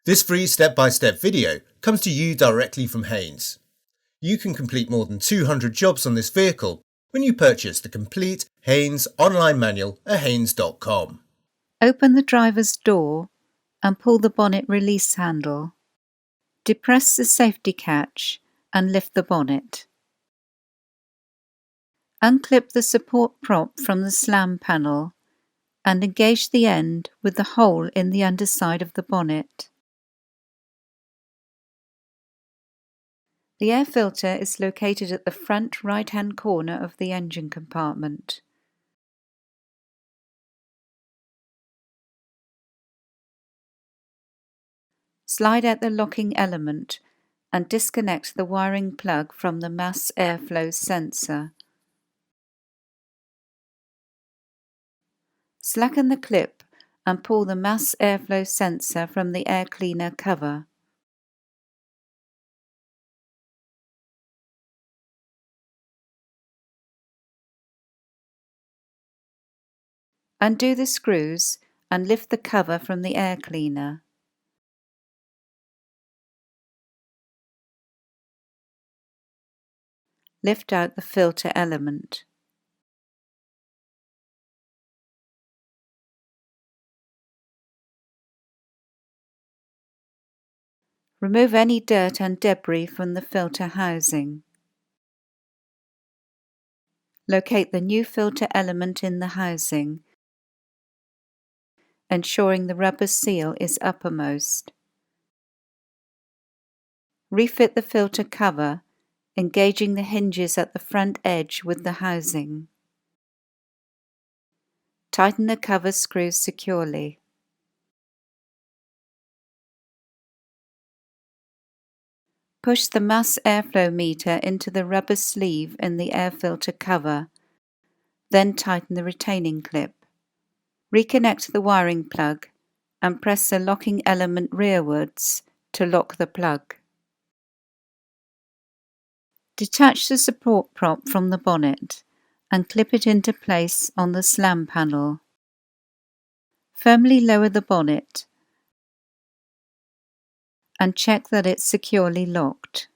This free step-by-step video comes to you directly from Haynes. You can complete more than 200 jobs on this vehicle when you purchase the complete Haynes online manual at haynes.com. Open the driver's door and pull the bonnet release handle. Depress the safety catch and lift the bonnet. Unclip the support prop from the slam panel and engage the end with the hole in the underside of the bonnet. The air filter is located at the front right-hand corner of the engine compartment. Slide out the locking element and disconnect the wiring plug from the mass airflow sensor. Slacken the clip and pull the mass airflow sensor from the air cleaner cover. Undo the screws and lift the cover from the air cleaner. Lift out the filter element. Remove any dirt and debris from the filter housing. Locate the new filter element in the housing, ensuring the rubber seal is uppermost. Refit the filter cover, engaging the hinges at the front edge with the housing. Tighten the cover screws securely. Push the mass airflow meter into the rubber sleeve in the air filter cover, then tighten the retaining clip. Reconnect the wiring plug and press the locking element rearwards to lock the plug. Detach the support prop from the bonnet and clip it into place on the slam panel. Firmly lower the bonnet and check that it's securely locked.